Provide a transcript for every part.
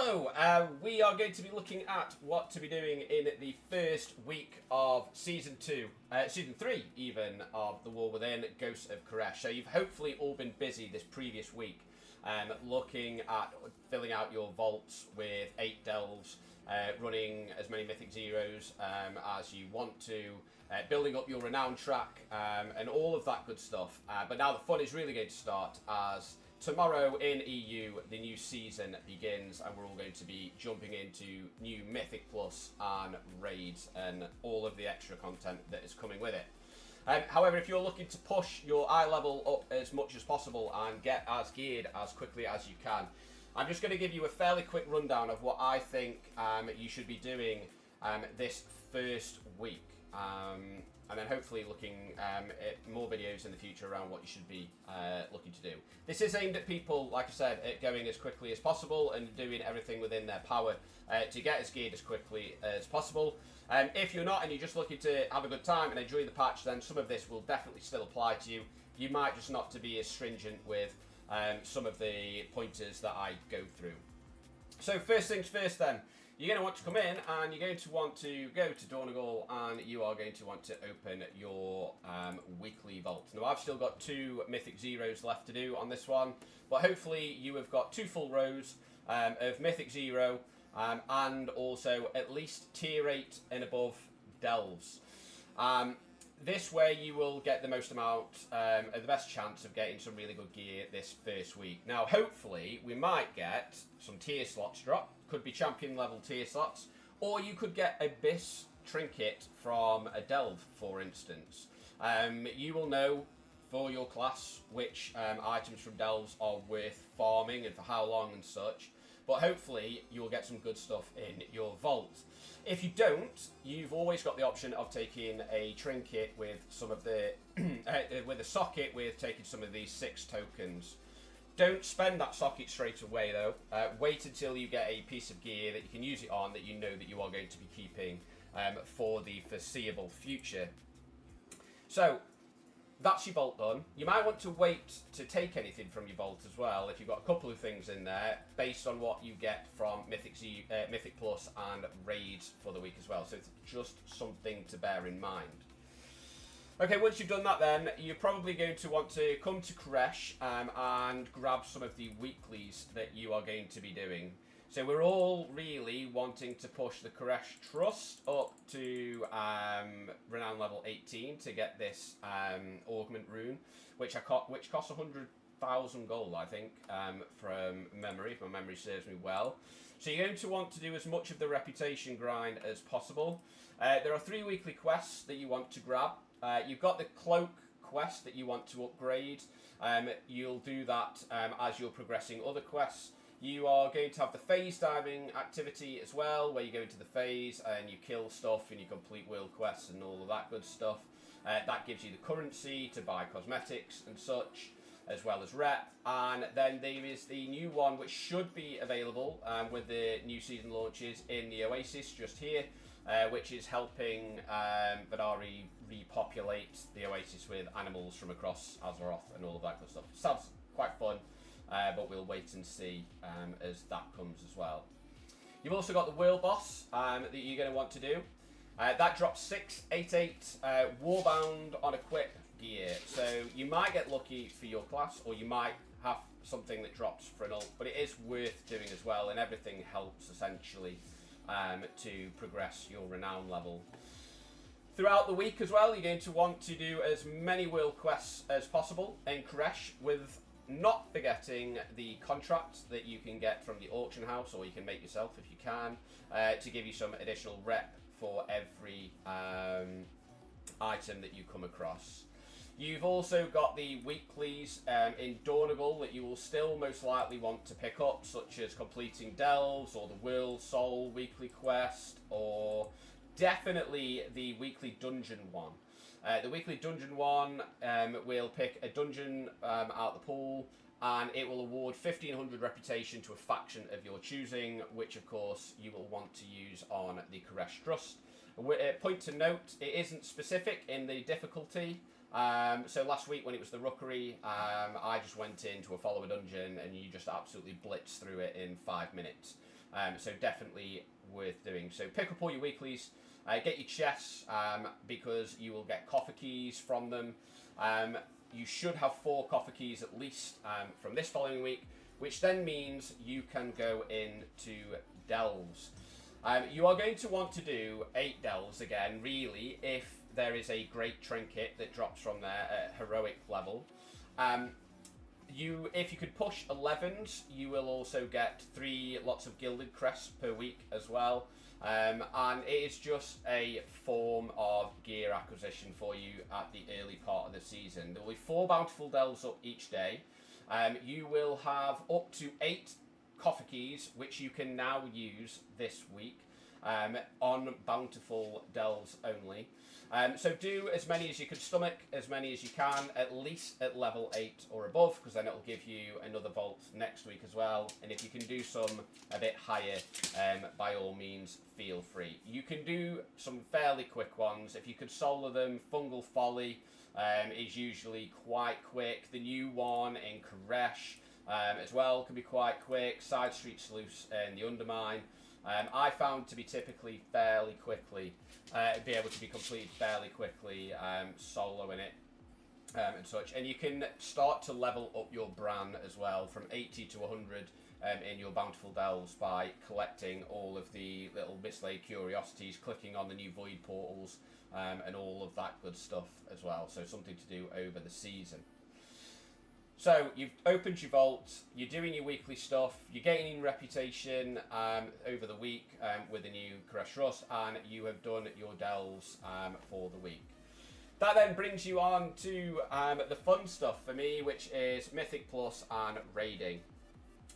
Hello, we are going to be looking at what to be doing in the first week of Season 3 even, of The War Within, Ghosts of Karesh. So you've hopefully all been busy this previous week looking at filling out your vaults with 8 delves, running as many Mythic Zeros as you want to, building up your renown track, and all of that good stuff. But now the fun is really going to start as tomorrow in EU, the new season begins, and we're all going to be jumping into new Mythic Plus and Raids and all of the extra content that is coming with it. However, if you're looking to push your eye level up as much as possible and get as geared as quickly as you can, I'm just going to give you a fairly quick rundown of what I think you should be doing this first week. And then hopefully looking at more videos in the future around what you should be looking to do. This is aimed at people, like I said, at going as quickly as possible and doing everything within their power to get as geared as quickly as possible. If you're not and you're just looking to have a good time and enjoy the patch, then some of this will definitely still apply to you. You might just not to be as stringent with some of the pointers that I go through. So first things first then. You're going to want to come in and you're going to want to go to Donegal and you are going to want to open your weekly vault. Now I've still got 2 Mythic Zeros left to do on this one, but hopefully you have got 2 full rows of Mythic Zero and also at least tier 8 and above delves. This way you will get the most amount and the best chance of getting some really good gear this first week. Now hopefully we might get some tier slots drop. Could be champion level tier slots, or you could get Abyss trinket from a delve, for instance. You will know for your class which items from delves are worth farming and for how long and such, but hopefully you'll get some good stuff in your vault. If you don't, you've always got the option of taking a trinket with some of the with a socket with taking some of these 6 tokens. Don't spend that socket straight away though. Wait until you get a piece of gear that you can use it on that you know that you are going to be keeping for the foreseeable future. So that's your vault done. You might want to wait to take anything from your vault as well if you've got a couple of things in there based on what you get from Mythic Plus and Raids for the week as well. So it's just something to bear in mind. Okay, once you've done that then, you're probably going to want to come to Karesh and grab some of the weeklies that you are going to be doing. So we're all really wanting to push the Karesh Trust up to Renown level 18 to get this Augment Rune, which costs 100,000 gold, I think, from memory, if my memory serves me well. So you're going to want to do as much of the reputation grind as possible. There are 3 weekly quests that you want to grab. You've got the cloak quest that you want to upgrade. You'll do that as you're progressing other quests. You are going to have the phase diving activity as well, where you go into the phase and you kill stuff and you complete world quests and all of that good stuff. That gives you the currency to buy cosmetics and such, as well as rep. And then there is the new one which should be available with the new season launches in the Oasis just here, which is helping Vadari repopulate the Oasis with animals from across Azeroth and all of that good stuff. Sounds quite fun, but we'll wait and see as that comes as well. You've also got the World Boss that you're going to want to do. That drops 688 Warbound on equip gear. So you might get lucky for your class, or you might have something that drops for an ult, but it is worth doing as well, and everything helps essentially to progress your renown level. Throughout the week as well, you're going to want to do as many world quests as possible in Karesh, with not forgetting the contract that you can get from the auction house, or you can make yourself if you can, to give you some additional rep for every item that you come across. You've also got the weeklies in Donegal that you will still most likely want to pick up, such as completing delves or the World Soul weekly quest, or definitely the weekly dungeon one. The weekly dungeon one will pick a dungeon out the pool, and it will award 1500 reputation to a faction of your choosing, which of course you will want to use on the Karesh Trust. Point to note, it isn't specific in the difficulty. So last week when it was the Rookery, I just went into a follower dungeon and you just absolutely blitz through it in 5 minutes. So definitely worth doing. So pick up all your weeklies, get your chests, because you will get coffer keys from them. You should have 4 coffer keys at least from this following week, which then means you can go into delves. You are going to want to do 8 delves again, really, if there is a great trinket that drops from there at heroic level. If you could push 11s, you will also get 3 lots of gilded crests per week as well. And it is just a form of gear acquisition for you at the early part of the season. There will be 4 bountiful delves up each day. You will have up to 8 coffer keys, which you can now use this week on bountiful delves only. So do as many as you can stomach, as many as you can, at least at level 8 or above, because then it'll give you another vault next week as well. And if you can do some a bit higher, by all means, feel free. You can do some fairly quick ones. If you could solo them, Fungal Folly is usually quite quick. The new one in Karesh as well can be quite quick. Side Street Sluice and the Undermine. I found to be typically fairly quickly, be able to be completed fairly quickly, soloing it and such. And you can start to level up your Bran as well from 80 to 100 in your bountiful delves by collecting all of the little mislaid curiosities, clicking on the new void portals, and all of that good stuff as well. So something to do over the season. So you've opened your vault, you're doing your weekly stuff, you're gaining reputation over the week with the new Karesh Rust, and you have done your delves for the week. That then brings you on to the fun stuff for me, which is Mythic Plus and raiding.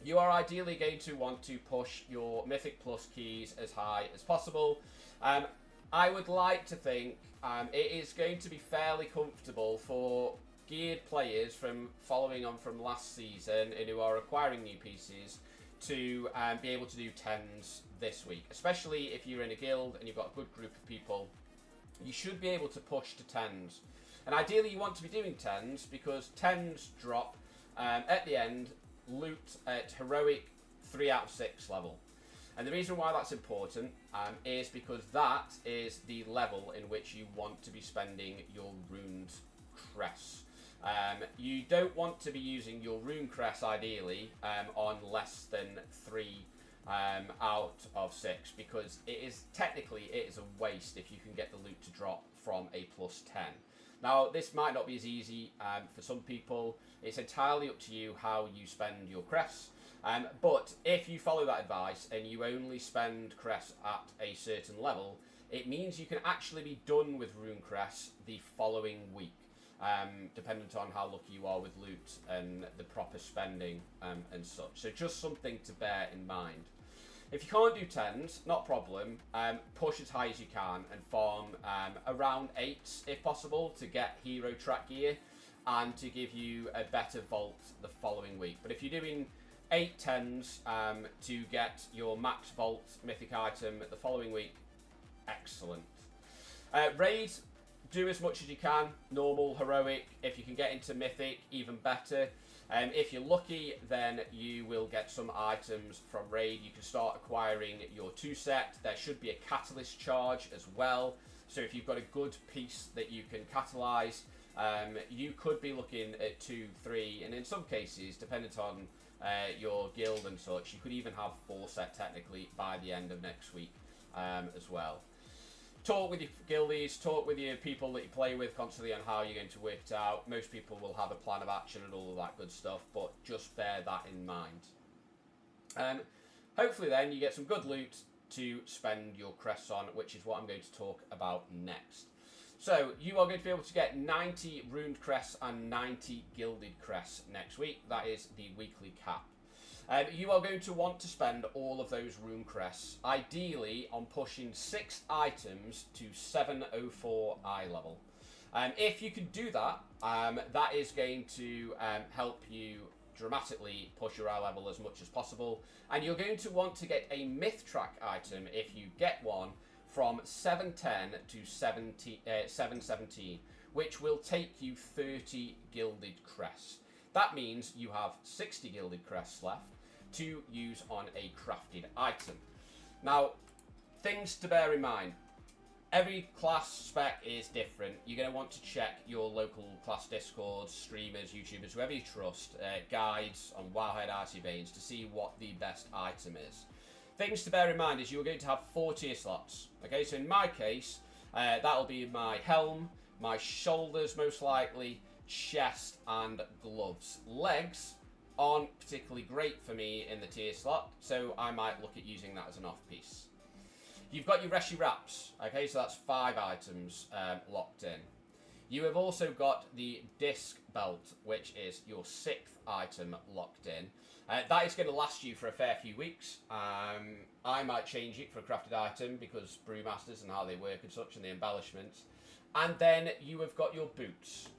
You are ideally going to want to push your Mythic Plus keys as high as possible. I would like to think it is going to be fairly comfortable for geared players from following on from last season and who are acquiring new pieces to be able to do 10s this week, especially if you're in a guild and you've got a good group of people. You should be able to push to 10s, and ideally you want to be doing 10s because 10s drop at the end loot at heroic 3 out of 6 level. And the reason why that's important is because that is the level in which you want to be spending your runed crests. You don't want to be using your rune crest ideally on less than 3 out of 6, because it is a waste if you can get the loot to drop from a plus 10. Now this might not be as easy for some people. It's entirely up to you how you spend your crests, but if you follow that advice and you only spend crests at a certain level, it means you can actually be done with rune crests the following week. Dependent on how lucky you are with loot and the proper spending and such. So just something to bear in mind. If you can't do 10s, not a problem. Push as high as you can and farm around 8s if possible to get hero track gear and to give you a better vault the following week. But if you're doing 8 10s to get your max vault mythic item the following week, excellent. Raid. Do as much as you can, normal, heroic. If you can get into mythic, even better. If you're lucky, then you will get some items from raid. You can start acquiring your 2 set. There should be a catalyst charge as well. So if you've got a good piece that you can catalyze, you could be looking at 2, 3, and in some cases, depending on your guild and such, you could even have 4 set technically by the end of next week as well. Talk with your guildies, talk with your people that you play with constantly on how you're going to work it out. Most people will have a plan of action and all of that good stuff, but just bear that in mind. Hopefully then you get some good loot to spend your crests on, which is what I'm going to talk about next. So you are going to be able to get 90 runed crests and 90 gilded crests next week. That is the weekly cap. You are going to want to spend all of those rune crests, ideally on pushing 6 items to 704 eye level. If you can do that, that is going to help you dramatically push your eye level as much as possible. And you're going to want to get a myth track item if you get one from 710 to 717, which will take you 30 gilded crests. That means you have 60 gilded crests left. to use on a crafted item. Now, things to bear in mind. Every class spec is different. You're going to want to check your local class discords, streamers, YouTubers, whoever you trust, guides on Wowhead RC Veins to see what the best item is. Things to bear in mind is you're going to have 4 tier slots. Okay, so in my case, that'll be my helm, my shoulders most likely, chest and gloves. Legs aren't particularly great for me in the tier slot, so I might look at using that as an off piece. You've got your Reshi Wraps, okay, so that's 5 items locked in. You have also got the Disc Belt, which is your 6th item locked in. That is going to last you for a fair few weeks. I might change it for a crafted item because Brewmasters and how they work and such and the embellishments. And then you have got your boots.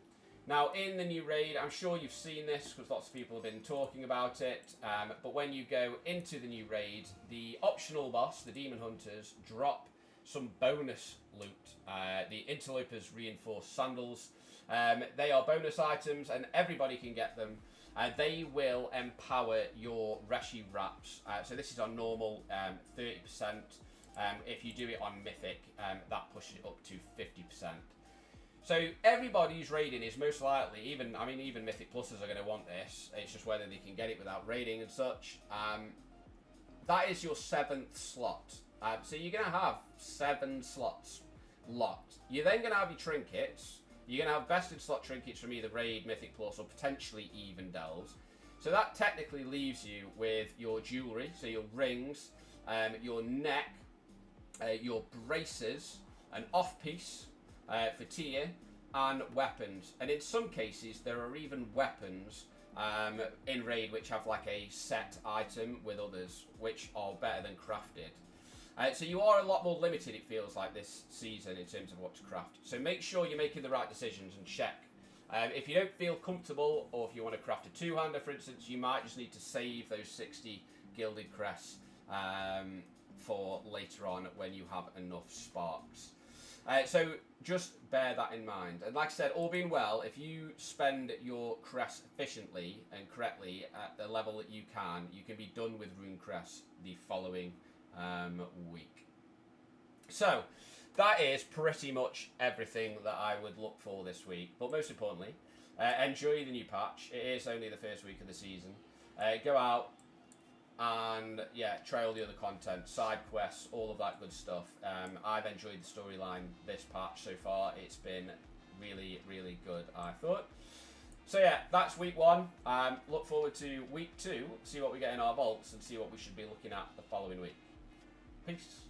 Now, in the new raid, I'm sure you've seen this because lots of people have been talking about it, but when you go into the new raid, the optional boss, the Demon Hunters, drop some bonus loot. The Interlopers Reinforced Sandals. They are bonus items and everybody can get them. They will empower your Reshi Wraps. So this is on normal, 30%. If you do it on Mythic, that pushes it up to 50%. So everybody who's raiding is most likely, even Mythic Pluses are going to want this. It's just whether they can get it without raiding and such. That is your 7th slot. So you're going to have 7 slots locked. You're then going to have your trinkets. You're going to have bested slot trinkets from either Raid, Mythic Plus, or potentially even Delves. So that technically leaves you with your jewellery, so your rings, your neck, your braces, an off-piece, for tier, and weapons. And in some cases, there are even weapons in Raid which have like a set item with others, which are better than crafted. So you are a lot more limited, it feels like, this season in terms of what to craft. So make sure you're making the right decisions and check. If you don't feel comfortable, or if you want to craft a 2-hander, for instance, you might just need to save those 60 gilded crests for later on when you have enough sparks. So just bear that in mind. And like I said, all being well, if you spend your crest efficiently and correctly at the level that you can be done with rune crests the following week. So that is pretty much everything that I would look for this week. But most importantly, enjoy the new patch. It is only the first week of the season. Go out and yeah, try all the other content, side quests, all of that good stuff. I've enjoyed the storyline this patch so far. It's been really, really good, I thought. So yeah, that's week 1. Look forward to week 2, see what we get in our vaults and see what we should be looking at the following week. Peace.